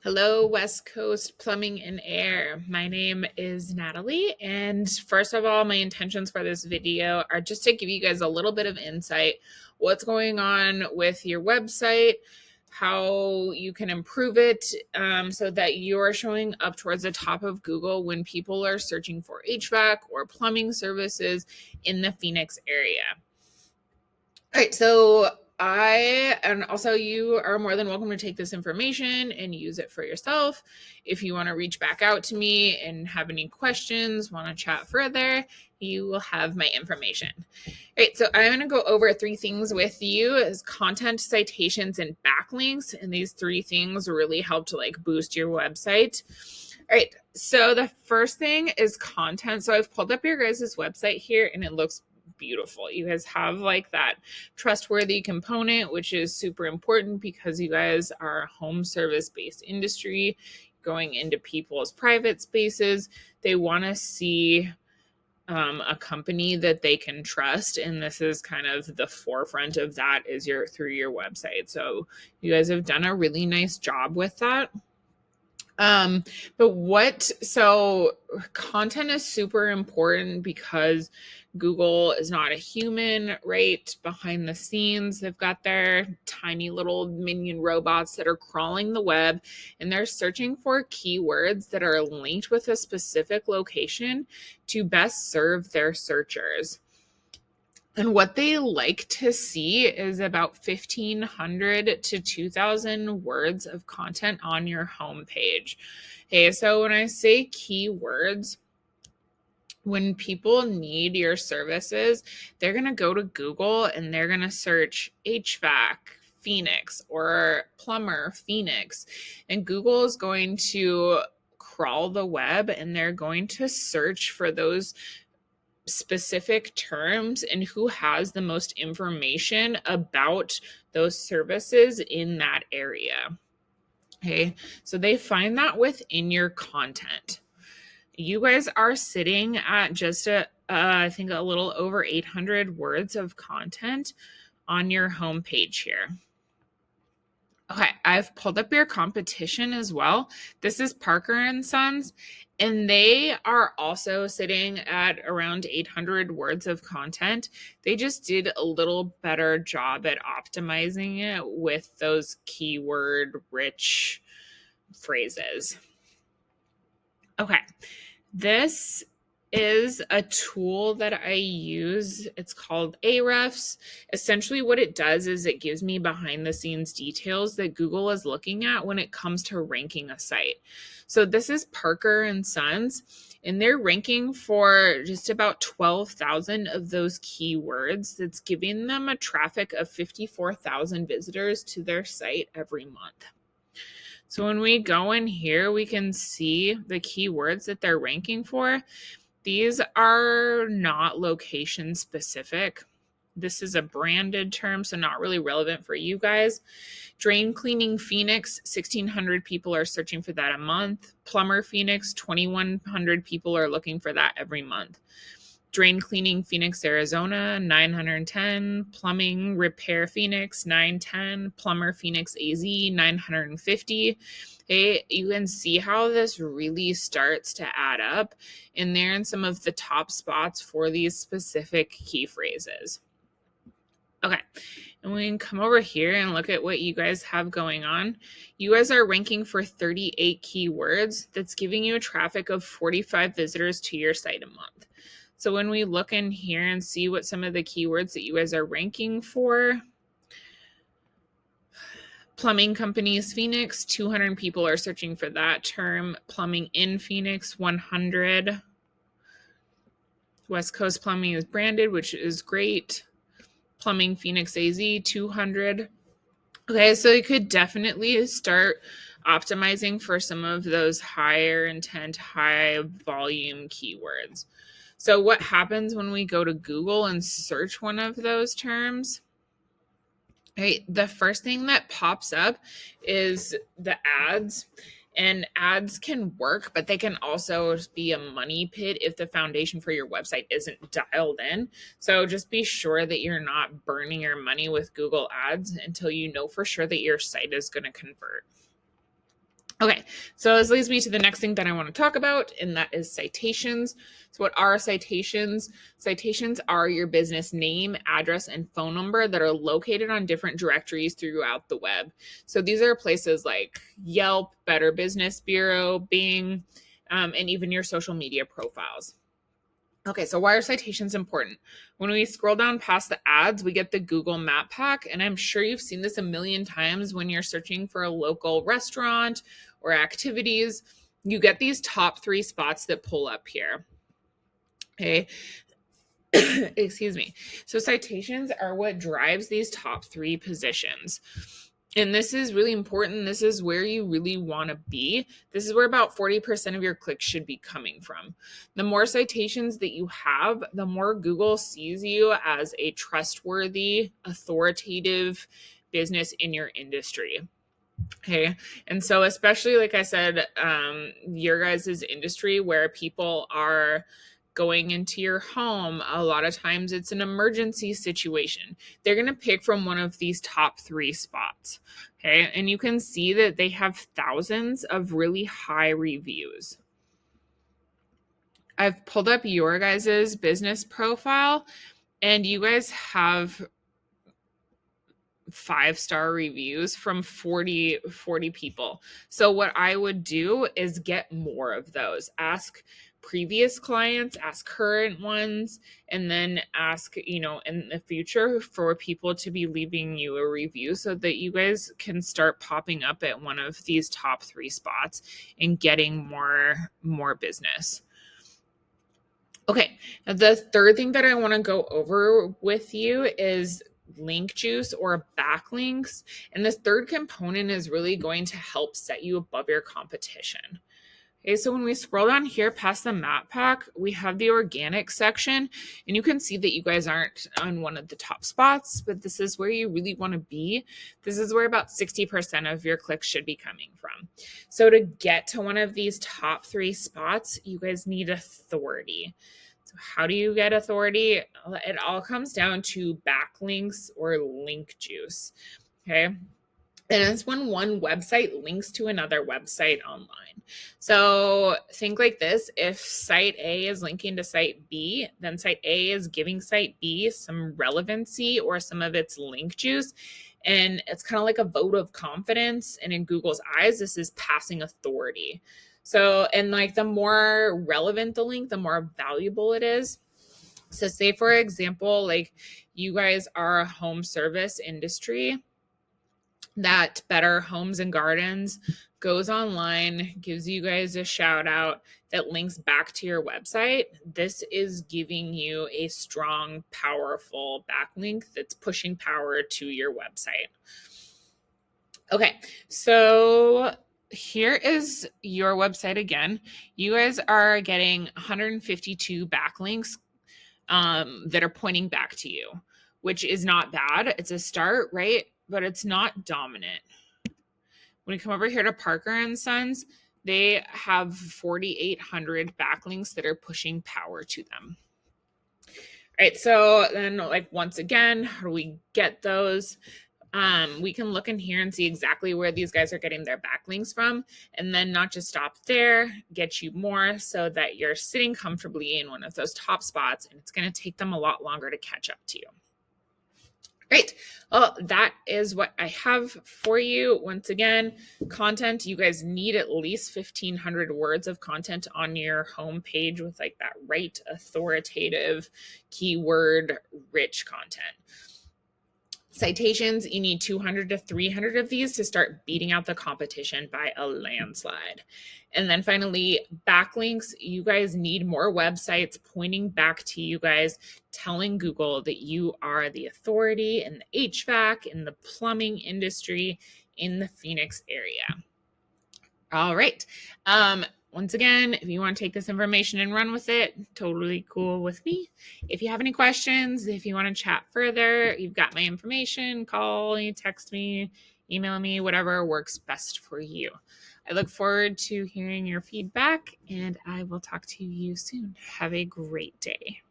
Hello, West Coast Plumbing and Air. My name is Natalie, and first of all, my intentions for this video are just to give you guys a little bit of insight what's going on with your website, how you can improve it so that you're showing up towards the top of Google when people are searching for HVAC or plumbing services in the Phoenix area. All right, so and also you are more than welcome to take this information and use it for yourself. If you want to reach back out to me and have any questions, want to chat further, you will have my information. All right, so I'm going to go over three things with you as content, citations, and backlinks. And these three things really help to boost your website. All right, so the first thing is content. So I've pulled up your guys' website here and it looks beautiful. You guys have that trustworthy component, which is super important because you guys are a home service based industry going into people's private spaces. They want to see a company that they can trust, and this is kind of the forefront of that is through your website. So you guys have done a really nice job with that. Um, so content is super important because Google is not a human, right? Behind the scenes, they've got their tiny little minion robots that are crawling the web and they're searching for keywords that are linked with a specific location to best serve their searchers. And what they like to see is about 1,500 to 2,000 words of content on your homepage. Okay, so when I say keywords, when people need your services, they're going to go to Google and they're going to search HVAC Phoenix or plumber Phoenix. And Google is going to crawl the web and they're going to search for those specific terms and who has the most information about those services in that area. Okay, so they find that within your content. You guys are sitting at just I think a little over 800 words of content on your homepage here. Okay, I've pulled up your competition as well. This is Parker and Sons, and they are also sitting at around 800 words of content. They just did a little better job at optimizing it with those keyword rich phrases. Okay, this is a tool that I use. It's called Ahrefs. Essentially, what it does is it gives me behind the scenes details that Google is looking at when it comes to ranking a site. So this is Parker and Sons, and they're ranking for just about 12,000 of those keywords. That's giving them a traffic of 54,000 visitors to their site every month. So when we go in here, we can see the keywords that they're ranking for. These are not location specific. This is a branded term, so not really relevant for you guys. Drain cleaning Phoenix, 1,600 people are searching for that a month. Plumber Phoenix, 2,100 people are looking for that every month. Drain cleaning Phoenix, Arizona, 910. Plumbing repair Phoenix, 910. Plumber Phoenix AZ, 950. Okay, you can see how this really starts to add up, and they're in some of the top spots for these specific key phrases. Okay, and we can come over here and look at what you guys have going on. You guys are ranking for 38 keywords. That's giving you a traffic of 45 visitors to your site a month. So when we look in here and see what some of the keywords that you guys are ranking for, plumbing companies Phoenix, 200 people are searching for that term. Plumbing in Phoenix, 100. West Coast Plumbing is branded, which is great. Plumbing Phoenix AZ, 200. Okay, so you could definitely start optimizing for some of those higher intent, high volume keywords. So what happens when we go to Google and search one of those terms? Right, the first thing that pops up is the ads. And ads can work, but they can also be a money pit if the foundation for your website isn't dialed in. So just be sure that you're not burning your money with Google ads until you know for sure that your site is going to convert. Okay, so this leads me to the next thing that I want to talk about, and that is citations. So, what are citations? Citations are your business name, address, and phone number that are located on different directories throughout the web. So, these are places like Yelp, Better Business Bureau, Bing, and even your social media profiles. Okay, so why are citations important? When we scroll down past the ads, we get the Google Map Pack, and I'm sure you've seen this a million times when you're searching for a local restaurant or activities. You get these top 3 spots that pull up here. Okay, excuse me. So citations are what drives these top 3 positions. And this is really important. This is where you really want to be. This is where about 40% of your clicks should be coming from. The more citations that you have, the more Google sees you as a trustworthy, authoritative business in your industry. Okay. And so, especially like I said, your guys' industry where people are going into your home, a lot of times it's an emergency situation. They're going to pick from one of these top 3 spots. Okay. And you can see that they have thousands of really high reviews. I've pulled up your guys' business profile, and you guys have 5-star reviews from 40 people. So what I would do is get more of those. Ask previous clients, ask current ones, and then ask, in the future for people to be leaving you a review so that you guys can start popping up at one of these top 3 spots and getting more business. Okay, the third thing that I want to go over with you is link juice or backlinks. And this third component is really going to help set you above your competition. Okay, so when we scroll down here past the map pack, we have the organic section, and you can see that you guys aren't on one of the top spots, but this is where you really want to be. This is where about 60% of your clicks should be coming from. So to get to one of these top 3 spots, you guys need authority. So how do you get authority? It all comes down to backlinks or link juice. Okay. And it's when one website links to another website online. So think like this. If site A is linking to site B, then site A is giving site B some relevancy or some of its link juice. And it's kind of like a vote of confidence. And in Google's eyes, this is passing authority. So, and like the more relevant the link, the more valuable it is. So say, for example, like you guys are a home service industry, that Better Homes and Gardens goes online, gives you guys a shout out that links back to your website. This is giving you a strong, powerful backlink that's pushing power to your website. Okay, so here is your website again. You guys are getting 152 backlinks that are pointing back to you, which is not bad. It's a start, right? But it's not dominant. When you come over here to Parker and Sons, they have 4,800 backlinks that are pushing power to them. All right, so then like once again, how do we get those? We can look in here and see exactly where these guys are getting their backlinks from, and then not just stop there, get you more so that you're sitting comfortably in one of those top spots, and it's going to take them a lot longer to catch up to you. Great. Well, that is what I have for you. Once again, content, you guys need at least 1,500 words of content on your homepage with like that right authoritative keyword rich content. Citations, you need 200 to 300 of these to start beating out the competition by a landslide. And then finally, backlinks, you guys need more websites pointing back to you guys, telling Google that you are the authority in the HVAC, in the plumbing industry, in the Phoenix area. All right. Once again, if you want to take this information and run with it, totally cool with me. If you have any questions, if you want to chat further, you've got my information. Call me, text me, email me, whatever works best for you. I look forward to hearing your feedback, and I will talk to you soon. Have a great day.